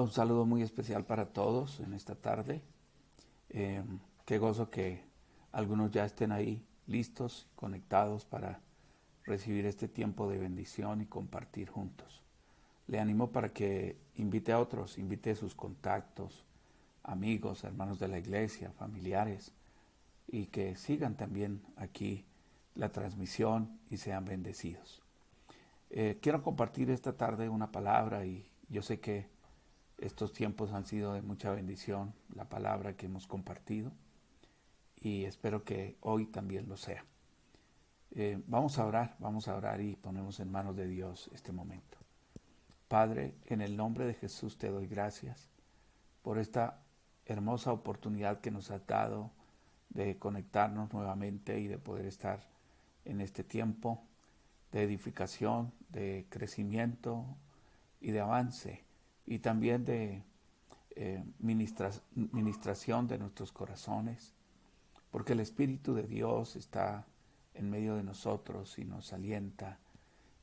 Un saludo muy especial para todos en esta tarde. Qué gozo que algunos ya estén ahí listos, conectados para recibir este tiempo de bendición y compartir juntos. Le animo para que invite a otros, invite a sus contactos, amigos, hermanos de la iglesia, familiares, y que sigan también aquí la transmisión y sean bendecidos. Quiero compartir esta tarde una palabra y yo sé que estos tiempos han sido de mucha bendición, la palabra que hemos compartido, y espero que hoy también lo sea. Vamos a orar y ponemos en manos de Dios este momento. Padre, en el nombre de Jesús te doy gracias por esta hermosa oportunidad que nos has dado de conectarnos nuevamente y de poder estar en este tiempo de edificación, de crecimiento y de avance, y también de ministración de nuestros corazones, porque el Espíritu de Dios está en medio de nosotros y nos alienta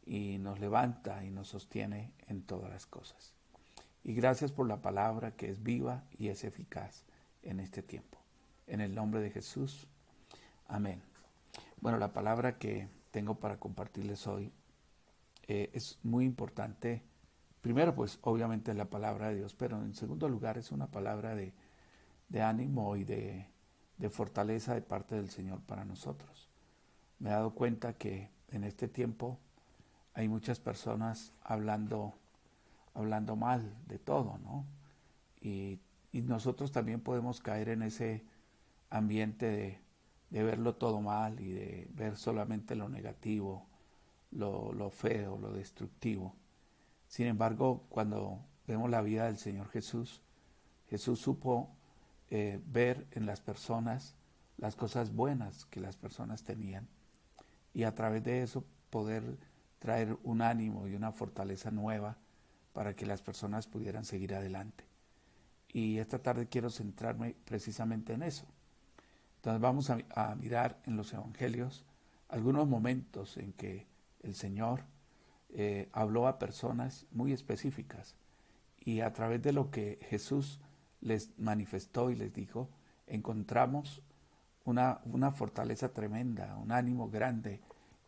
y nos levanta y nos sostiene en todas las cosas. Y gracias por la palabra que es viva y es eficaz en este tiempo. En el nombre de Jesús, amén. Bueno, la palabra que tengo para compartirles hoy es muy importante. Primero, pues obviamente la palabra de Dios, pero en segundo lugar es una palabra de ánimo y de fortaleza de parte del Señor para nosotros. Me he dado cuenta que en este tiempo hay muchas personas hablando mal de todo, ¿no? Y nosotros también podemos caer en ese ambiente de verlo todo mal y de ver solamente lo negativo, lo feo, lo destructivo. Sin embargo, cuando vemos la vida del Señor Jesús, Jesús supo ver en las personas las cosas buenas que las personas tenían y a través de eso poder traer un ánimo y una fortaleza nueva para que las personas pudieran seguir adelante. Y esta tarde quiero centrarme precisamente en eso. Entonces vamos a mirar en los evangelios algunos momentos en que el Señor habló a personas muy específicas y a través de lo que Jesús les manifestó y les dijo, encontramos una fortaleza tremenda, un ánimo grande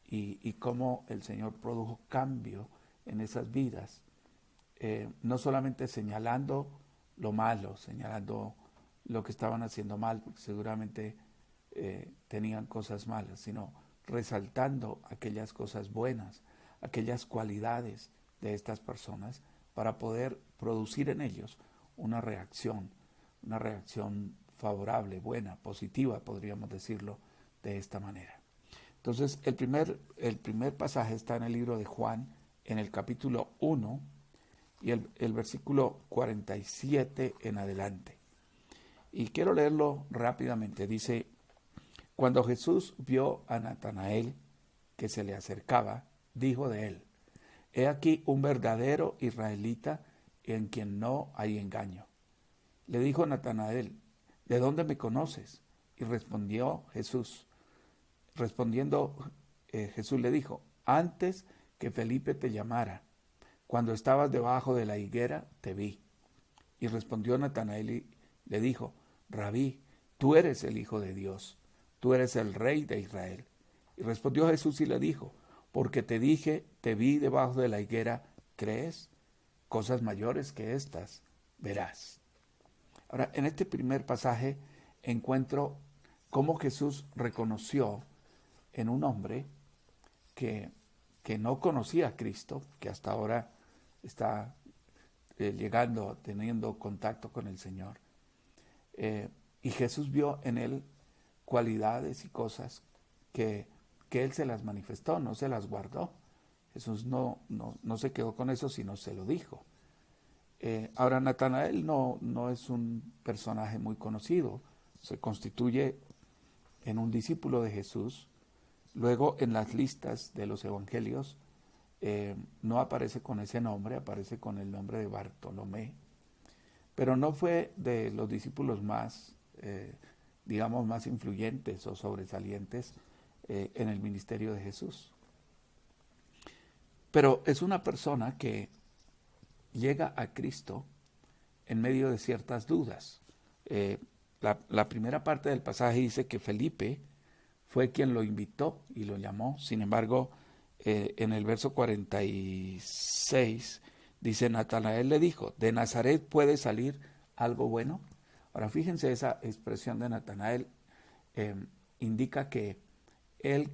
y cómo el Señor produjo cambio en esas vidas, no solamente señalando lo malo, señalando lo que estaban haciendo mal, porque seguramente tenían cosas malas, sino resaltando aquellas cosas buenas, aquellas cualidades de estas personas para poder producir en ellos una reacción favorable, buena, positiva, podríamos decirlo de esta manera. Entonces, el primer pasaje está en el libro de Juan, en el capítulo 1 y el versículo 47 en adelante. Y quiero leerlo rápidamente. Dice, cuando Jesús vio a Natanael que se le acercaba, dijo de él, he aquí un verdadero israelita en quien no hay engaño. Le dijo Natanael, ¿de dónde me conoces? Y respondió Jesús. Respondiendo Jesús le dijo, antes que Felipe te llamara, cuando estabas debajo de la higuera, te vi. Y respondió Natanael y le dijo, Rabí, tú eres el Hijo de Dios, tú eres el Rey de Israel. Y respondió Jesús y le dijo, porque te dije, te vi debajo de la higuera, ¿crees? Cosas mayores que estas verás. Ahora, en este primer pasaje encuentro cómo Jesús reconoció en un hombre que no conocía a Cristo, que hasta ahora está llegando, teniendo contacto con el Señor. Y Jesús vio en él cualidades y cosas que Él se las manifestó, no se las guardó. Jesús no se quedó con eso, sino se lo dijo. Ahora, Natanael no es un personaje muy conocido, se constituye en un discípulo de Jesús. Luego, en las listas de los evangelios, no aparece con ese nombre, aparece con el nombre de Bartolomé, pero no fue de los discípulos más, digamos, más influyentes o sobresalientes en el ministerio de Jesús. Pero es una persona que llega a Cristo en medio de ciertas dudas. La primera parte del pasaje dice que Felipe fue quien lo invitó y lo llamó. Sin embargo, en el verso 46 dice: Natanael le dijo, ¿de Nazaret puede salir algo bueno? Ahora fíjense, esa expresión de Natanael indica que él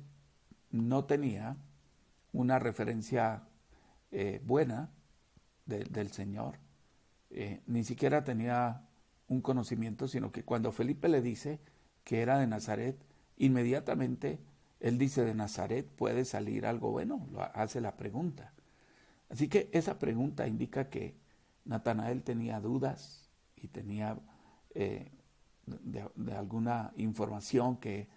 no tenía una referencia buena del Señor, ni siquiera tenía un conocimiento, sino que cuando Felipe le dice que era de Nazaret, inmediatamente él dice: de Nazaret puede salir algo bueno, hace la pregunta. Así que esa pregunta indica que Natanael tenía dudas y tenía de alguna información que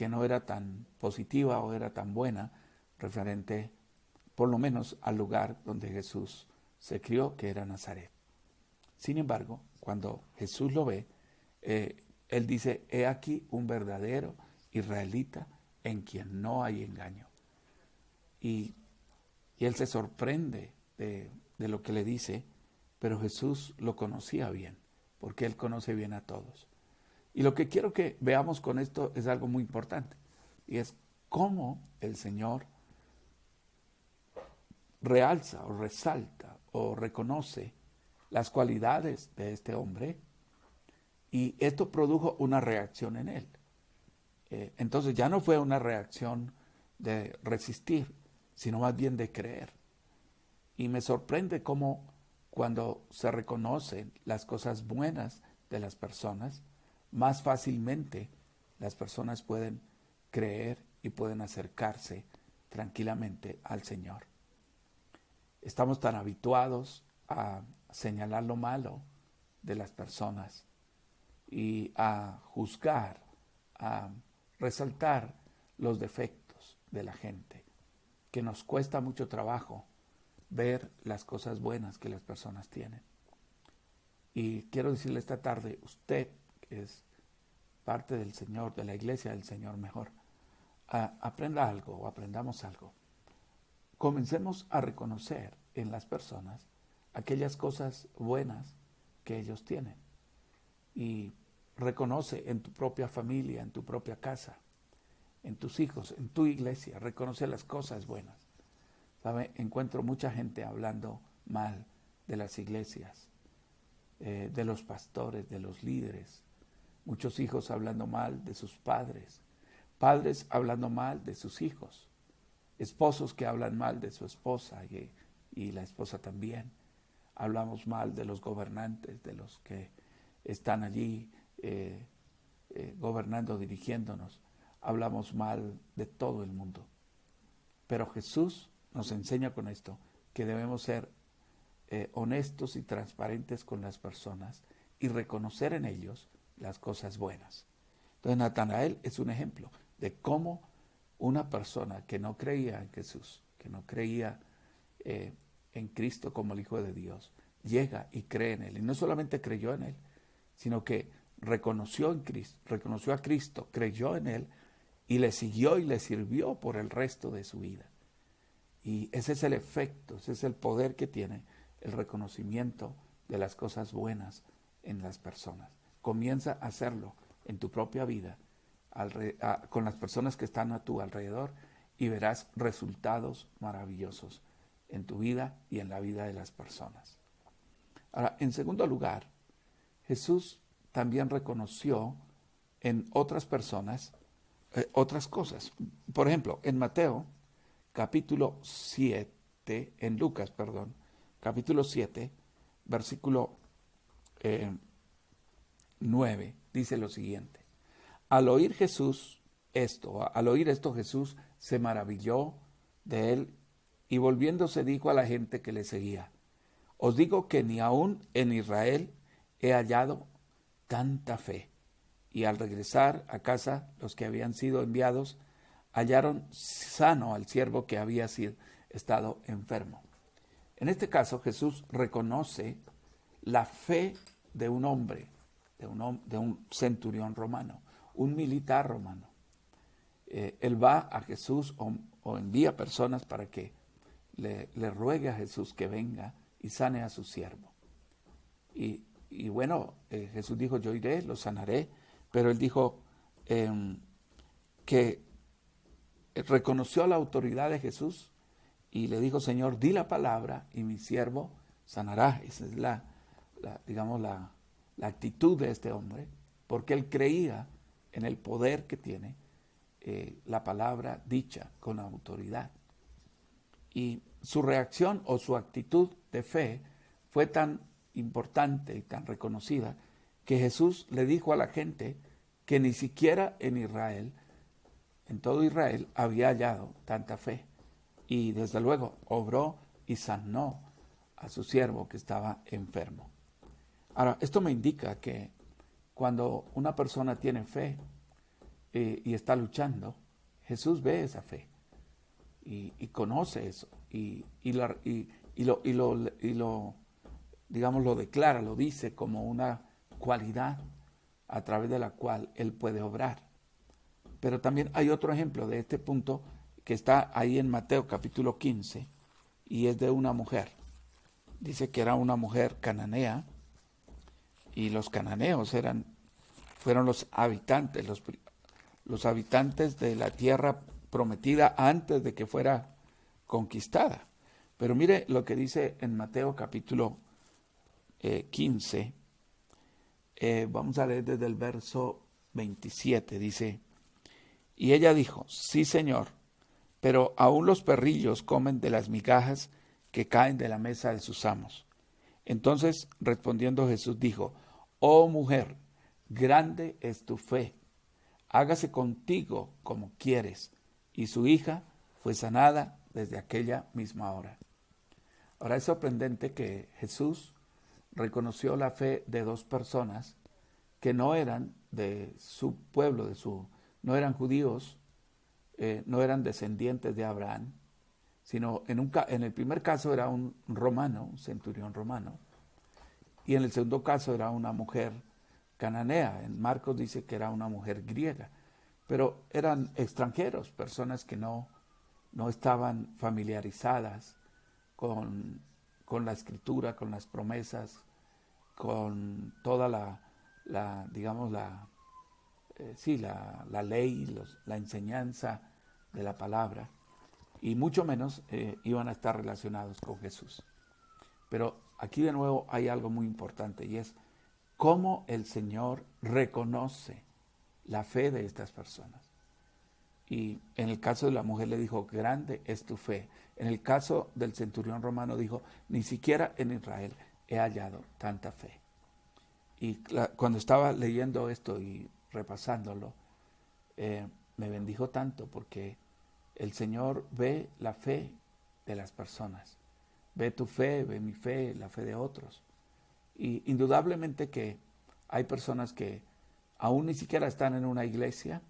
no era tan positiva o era tan buena referente por lo menos al lugar donde Jesús se crió, que era Nazaret. Sin embargo, cuando Jesús lo ve, él dice: he aquí un verdadero israelita en quien no hay engaño. Y él se sorprende de lo que le dice, pero Jesús lo conocía bien, porque él conoce bien a todos. Y lo que quiero que veamos con esto es algo muy importante, y es cómo el Señor realza o resalta o reconoce las cualidades de este hombre, y esto produjo una reacción en él. Entonces ya no fue una reacción de resistir, sino más bien de creer. Y me sorprende cómo cuando se reconocen las cosas buenas de las personas, más fácilmente las personas pueden creer y pueden acercarse tranquilamente al Señor. Estamos tan habituados a señalar lo malo de las personas y a juzgar, a resaltar los defectos de la gente, que nos cuesta mucho trabajo ver las cosas buenas que las personas tienen. Y quiero decirle esta tarde, usted que es parte del Señor, de la iglesia del Señor mejor, aprenda algo o aprendamos algo. Comencemos a reconocer en las personas aquellas cosas buenas que ellos tienen. Y reconoce en tu propia familia, en tu propia casa, en tus hijos, en tu iglesia, reconoce las cosas buenas. ¿Sabe? Encuentro mucha gente hablando mal de las iglesias, de los pastores, de los líderes. Muchos hijos hablando mal de sus padres, padres hablando mal de sus hijos, esposos que hablan mal de su esposa y la esposa también. Hablamos mal de los gobernantes, de los que están allí gobernando, dirigiéndonos. Hablamos mal de todo el mundo. Pero Jesús nos enseña con esto que debemos ser honestos y transparentes con las personas y reconocer en ellos las cosas buenas. Entonces Natanael es un ejemplo de cómo una persona que no creía en Jesús, que no creía en Cristo como el Hijo de Dios, llega y cree en Él. Y no solamente creyó en Él, sino que reconoció en Cristo, reconoció a Cristo, creyó en Él y le siguió y le sirvió por el resto de su vida. Y ese es el efecto, ese es el poder que tiene el reconocimiento de las cosas buenas en las personas. Comienza a hacerlo en tu propia vida, con las personas que están a tu alrededor, y verás resultados maravillosos en tu vida y en la vida de las personas. Ahora, en segundo lugar, Jesús también reconoció en otras personas otras cosas. Por ejemplo, en Mateo, capítulo 7, en Lucas, perdón, capítulo 7, versículo 9, dice lo siguiente: al oír esto Jesús se maravilló de él y volviéndose dijo a la gente que le seguía: os digo que ni aún en Israel he hallado tanta fe. Y al regresar a casa, los que habían sido enviados hallaron sano al siervo que había estado enfermo. En este caso, Jesús reconoce la fe de un hombre, de un centurión romano, un militar romano. Él va a Jesús o envía personas para que le ruegue a Jesús que venga y sane a su siervo. Y y bueno, Jesús dijo, yo iré, lo sanaré, pero él dijo que reconoció la autoridad de Jesús y le dijo, Señor, di la palabra y mi siervo sanará. Esa es digamos, la actitud de este hombre, porque él creía en el poder que tiene la palabra dicha con autoridad. Y su reacción o su actitud de fe fue tan importante y tan reconocida que Jesús le dijo a la gente que ni siquiera en Israel, en todo Israel, había hallado tanta fe. Y desde luego obró y sanó a su siervo que estaba enfermo. Ahora, esto me indica que cuando una persona tiene fe y está luchando, Jesús ve esa fe y conoce eso lo digamos, lo declara, lo dice como una cualidad a través de la cual él puede obrar. Pero también hay otro ejemplo de este punto que está ahí en Mateo capítulo 15 y es de una mujer. Dice que era una mujer cananea y los cananeos fueron los habitantes, los habitantes de la tierra prometida antes de que fuera conquistada. Pero mire lo que dice en Mateo capítulo 15, vamos a leer desde el verso 27, dice, y ella dijo, sí, Señor, pero aún los perrillos comen de las migajas que caen de la mesa de sus amos. Entonces, respondiendo Jesús, dijo, oh mujer, grande es tu fe, hágase contigo como quieres. Y su hija fue sanada desde aquella misma hora. Ahora es sorprendente que Jesús reconoció la fe de dos personas que no eran de su pueblo, no eran judíos, no eran descendientes de Abraham, sino en el primer caso era un romano, un centurión romano, y en el segundo caso era una mujer cananea. En Marcos dice que era una mujer griega, pero eran extranjeros, personas que no estaban familiarizadas con la escritura, con las promesas, con toda la ley, la enseñanza de la palabra, y mucho menos iban a estar relacionados con Jesús. Pero aquí de nuevo hay algo muy importante y es cómo el Señor reconoce la fe de estas personas. Y en el caso de la mujer le dijo, grande es tu fe. En el caso del centurión romano dijo, ni siquiera en Israel he hallado tanta fe. Y cuando estaba leyendo esto y repasándolo, me bendijo tanto porque el Señor ve la fe de las personas. Ve tu fe, ve mi fe, la fe de otros. Y indudablemente que hay personas que aún ni siquiera están en una iglesia,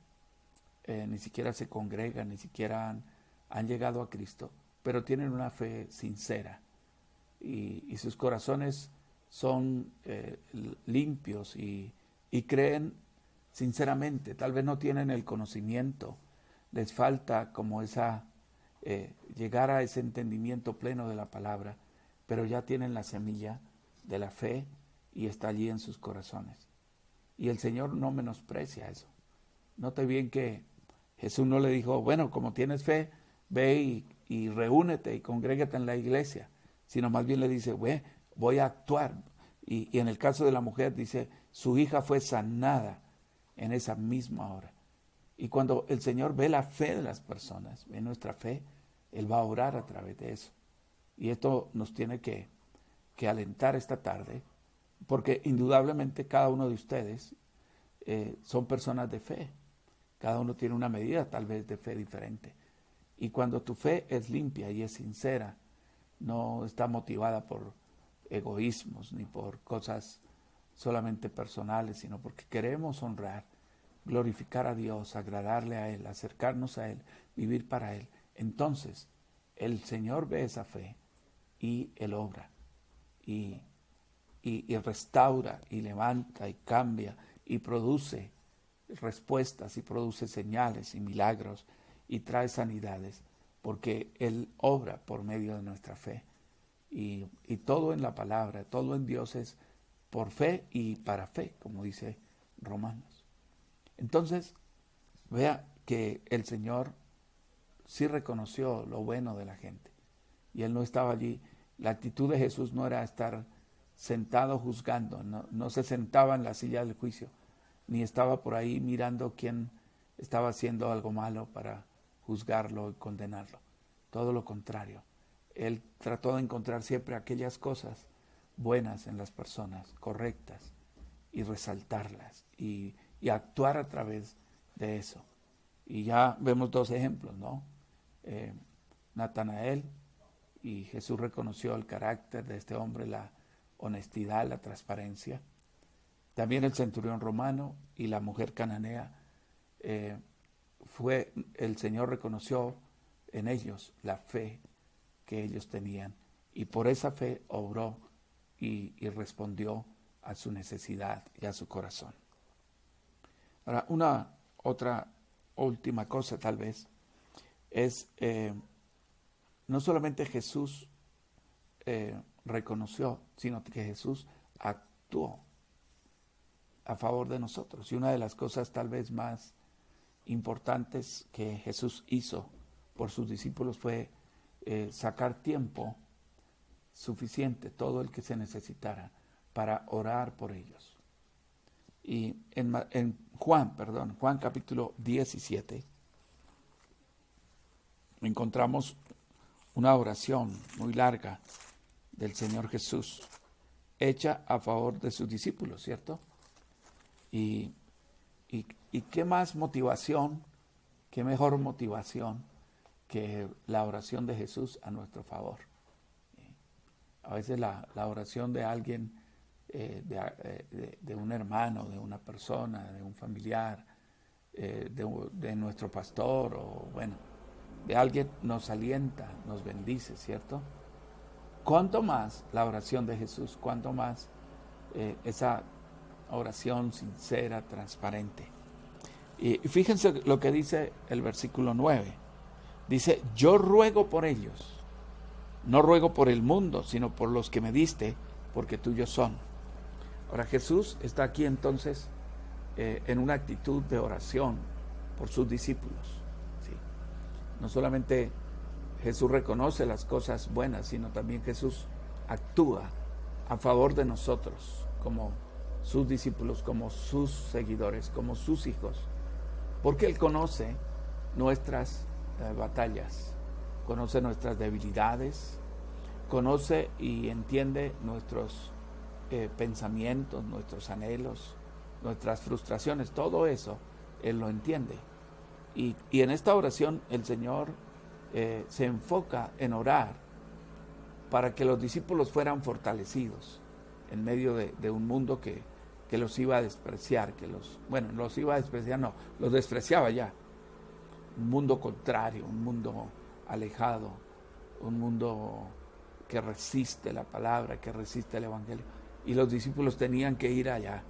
ni siquiera se congregan, ni siquiera han llegado a Cristo, pero tienen una fe sincera y sus corazones son limpios y creen sinceramente. Tal vez no tienen el conocimiento, les falta como llegar a ese entendimiento pleno de la palabra, pero ya tienen la semilla de la fe y está allí en sus corazones. Y el Señor no menosprecia eso. Note bien que Jesús no le dijo, bueno, como tienes fe, ve y reúnete y congrégate en la iglesia, sino más bien le dice, voy a actuar. Y en el caso de la mujer dice, su hija fue sanada en esa misma hora. Y cuando el Señor ve la fe de las personas, ve nuestra fe, Él va a orar a través de eso. Y esto nos tiene que alentar esta tarde, porque indudablemente cada uno de ustedes son personas de fe. Cada uno tiene una medida tal vez de fe diferente. Y cuando tu fe es limpia y es sincera, no está motivada por egoísmos ni por cosas solamente personales, sino porque queremos honrar, glorificar a Dios, agradarle a Él, acercarnos a Él, vivir para Él. Entonces, el Señor ve esa fe y Él obra y restaura y levanta y cambia y produce respuestas y produce señales y milagros y trae sanidades, porque Él obra por medio de nuestra fe. Y todo en la palabra, todo en Dios es por fe y para fe, como dice Romanos. Entonces, vea que el Señor sí reconoció lo bueno de la gente. Y Él no estaba allí. La actitud de Jesús no era estar sentado juzgando, no se sentaba en la silla del juicio, ni estaba por ahí mirando quién estaba haciendo algo malo para juzgarlo y condenarlo. Todo lo contrario. Él trató de encontrar siempre aquellas cosas buenas en las personas, correctas, y resaltarlas y actuar a través de eso. Y ya vemos dos ejemplos, ¿no? Natanael, y Jesús reconoció el carácter de este hombre, la honestidad, la transparencia. También el centurión romano y la mujer cananea, el Señor reconoció en ellos la fe que ellos tenían, y por esa fe obró y respondió a su necesidad y a su corazón. Ahora, una otra última cosa tal vez es, no solamente Jesús reconoció, sino que Jesús actuó a favor de nosotros. Y una de las cosas tal vez más importantes que Jesús hizo por sus discípulos fue sacar tiempo suficiente, todo el que se necesitara, para orar por ellos. Y en Juan capítulo 17, encontramos una oración muy larga del Señor Jesús, hecha a favor de sus discípulos, ¿cierto? Y qué más motivación, qué mejor motivación que la oración de Jesús a nuestro favor. A veces la oración de alguien, de un hermano, de una persona, de un familiar, de nuestro pastor, o bueno, de alguien nos alienta, nos bendice, ¿cierto? ¿Cuánto más la oración de Jesús? ¿Cuánto más esa oración sincera, transparente? Y fíjense lo que dice el versículo 9. Dice, yo ruego por ellos, no ruego por el mundo, sino por los que me diste, porque tuyos son. Ahora Jesús está aquí entonces en una actitud de oración por sus discípulos. ¿Sí? No solamente Jesús reconoce las cosas buenas, sino también Jesús actúa a favor de nosotros como sus discípulos, como sus seguidores, como sus hijos, porque Él conoce nuestras batallas, conoce nuestras debilidades, conoce y entiende nuestros pensamientos, nuestros anhelos, nuestras frustraciones, todo eso Él lo entiende. Y en esta oración el Señor se enfoca en orar para que los discípulos fueran fortalecidos en medio de un mundo que los iba a despreciar, los despreciaba ya. Un mundo contrario, un mundo alejado, un mundo que resiste la palabra, que resiste el evangelio. Y los discípulos tenían que ir allá,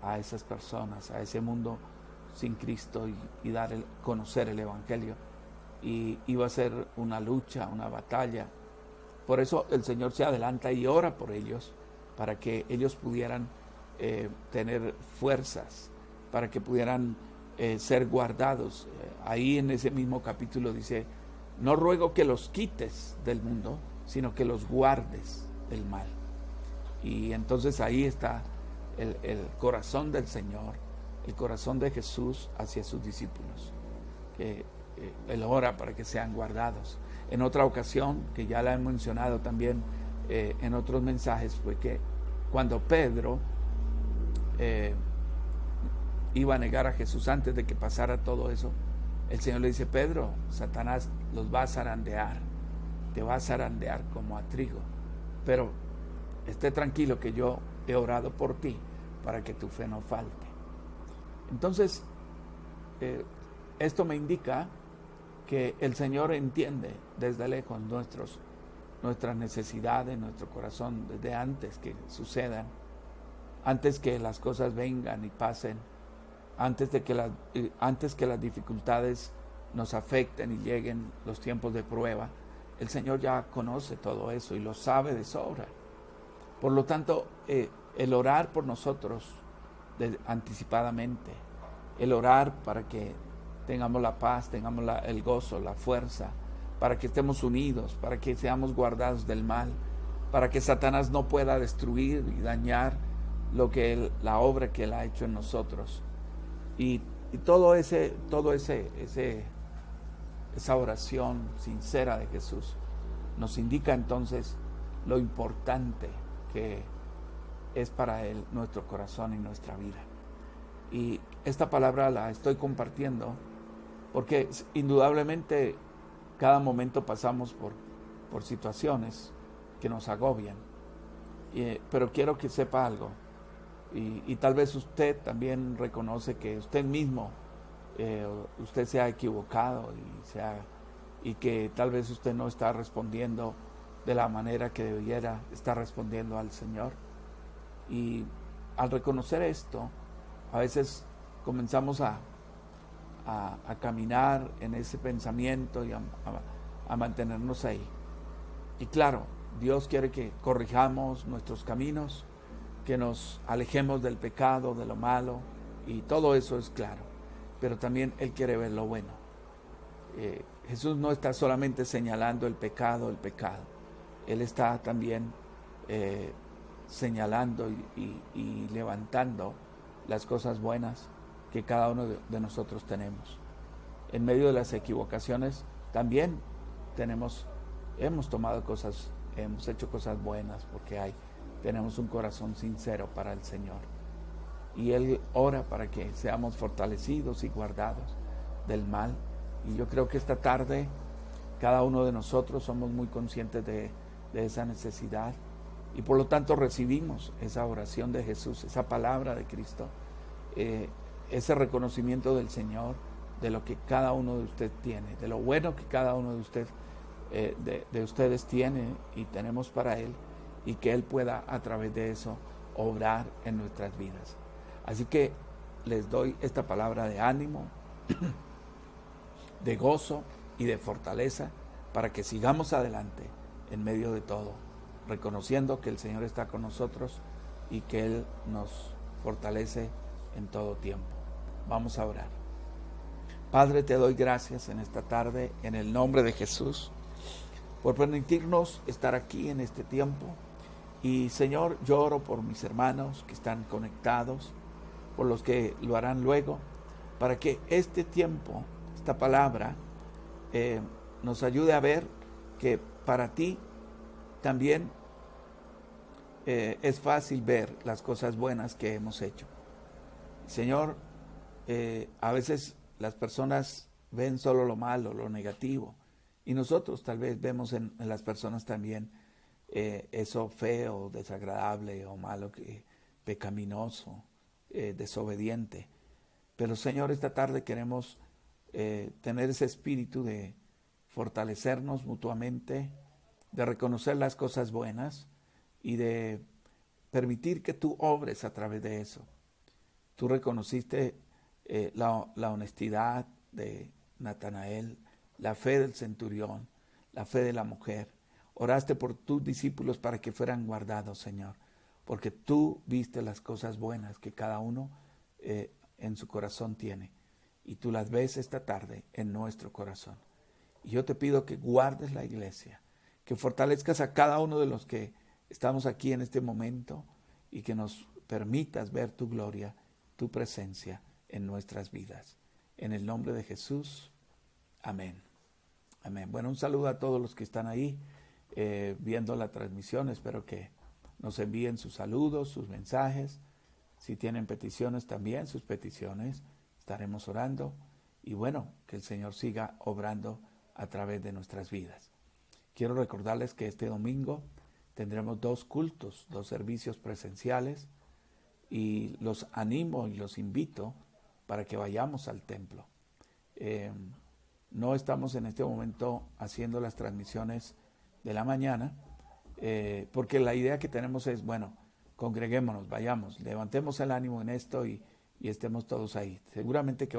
a esas personas, a ese mundo sin Cristo, y conocer el evangelio. Y iba a ser una lucha, una batalla. Por eso el Señor se adelanta y ora por ellos, para que ellos pudieran tener fuerzas, para que pudieran ser guardados. Ahí en ese mismo capítulo dice, no ruego que los quites del mundo, sino que los guardes del mal. Y entonces ahí está el corazón del Señor, el corazón de Jesús hacia sus discípulos, que Él ora para que sean guardados. En otra ocasión, que ya la he mencionado también en otros mensajes, fue que cuando Pedro iba a negar a Jesús, antes de que pasara todo eso, el Señor le dice, Pedro, Satanás los va a zarandear, te va a zarandear como a trigo, pero esté tranquilo que yo he orado por ti para que tu fe no falte. Entonces, esto me indica que el Señor entiende desde lejos nuestras necesidades, nuestro corazón, desde antes que sucedan, antes que las cosas vengan y pasen, antes que las dificultades nos afecten y lleguen los tiempos de prueba. El Señor ya conoce todo eso y lo sabe de sobra. Por lo tanto, el orar por nosotros anticipadamente, el orar para que tengamos la paz, tengamos el gozo, la fuerza, para que estemos unidos, para que seamos guardados del mal, para que Satanás no pueda destruir y dañar la obra que Él ha hecho en nosotros. Y esa oración sincera de Jesús nos indica entonces lo importante que es para Él nuestro corazón y nuestra vida. Y esta palabra la estoy compartiendo porque indudablemente cada momento pasamos por situaciones que nos agobian. Pero quiero que sepa algo. Y tal vez usted también reconoce que usted mismo, usted se ha equivocado y que tal vez usted no está respondiendo de la manera que debiera estar respondiendo al Señor. Y al reconocer esto, a veces comenzamos a caminar en ese pensamiento y a mantenernos ahí. Y claro, Dios quiere que corrijamos nuestros caminos, que nos alejemos del pecado, de lo malo, y todo eso es claro. Pero también Él quiere ver lo bueno. Jesús no está solamente señalando el pecado. Él está también señalando y levantando las cosas buenas que cada uno de nosotros tenemos. En medio de las equivocaciones también hemos tomado cosas, hemos hecho cosas buenas porque tenemos un corazón sincero para el Señor. Y Él ora para que seamos fortalecidos y guardados del mal. Y yo creo que esta tarde cada uno de nosotros somos muy conscientes de esa necesidad. Y por lo tanto recibimos esa oración de Jesús, esa palabra de Cristo, ese reconocimiento del Señor, de lo que cada uno de ustedes tiene, de lo bueno que cada uno de ustedes tiene y tenemos para Él, y que Él pueda a través de eso obrar en nuestras vidas. Así que les doy esta palabra de ánimo, de gozo y de fortaleza para que sigamos adelante en medio de todo, reconociendo que el Señor está con nosotros y que Él nos fortalece en todo tiempo. Vamos a orar. Padre, te doy gracias en esta tarde, en el nombre de Jesús, por permitirnos estar aquí en este tiempo. Y Señor, yo oro por mis hermanos que están conectados, por los que lo harán luego, para que este tiempo, esta palabra, nos ayude a ver que para ti también es fácil ver las cosas buenas que hemos hecho. Señor, a veces las personas ven solo lo malo, lo negativo, y nosotros tal vez vemos en las personas también eso feo, desagradable o malo, pecaminoso, desobediente. Pero Señor, esta tarde queremos tener ese espíritu de fortalecernos mutuamente, de reconocer las cosas buenas y de permitir que tú obres a través de eso. Tú reconociste la honestidad de Natanael, la fe del centurión, la fe de la mujer. Oraste por tus discípulos para que fueran guardados, Señor, porque tú viste las cosas buenas que cada uno en su corazón tiene, y tú las ves esta tarde en nuestro corazón. Y yo te pido que guardes la iglesia, que fortalezcas a cada uno de los que estamos aquí en este momento y que nos permitas ver tu gloria, tu presencia en nuestras vidas. En el nombre de Jesús, amén. Amén. Bueno, un saludo a todos los que están ahí viendo la transmisión. Espero que nos envíen sus saludos, sus mensajes. Si tienen peticiones también, sus peticiones. Estaremos orando. Y bueno, que el Señor siga obrando a través de nuestras vidas. Quiero recordarles que este domingo tendremos 2 cultos, 2 servicios presenciales. Y los animo y los invito para que vayamos al templo. No estamos en este momento haciendo las transmisiones de la mañana, porque la idea que tenemos es, bueno, congreguémonos, vayamos, levantemos el ánimo en esto y estemos todos ahí. Seguramente que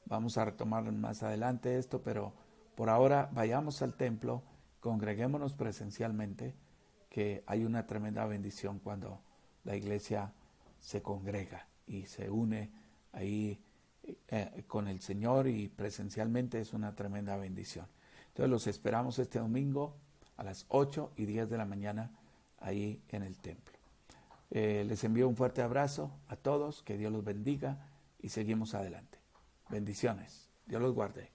vamos a retomar más adelante esto, pero por ahora vayamos al templo, congreguémonos presencialmente, que hay una tremenda bendición cuando la iglesia se congrega y se une ahí con el Señor, y presencialmente es una tremenda bendición. Entonces los esperamos este domingo a las 8:10 de la mañana ahí en el templo. Les envío un fuerte abrazo a todos, que Dios los bendiga y seguimos adelante. Bendiciones. Dios los guarde.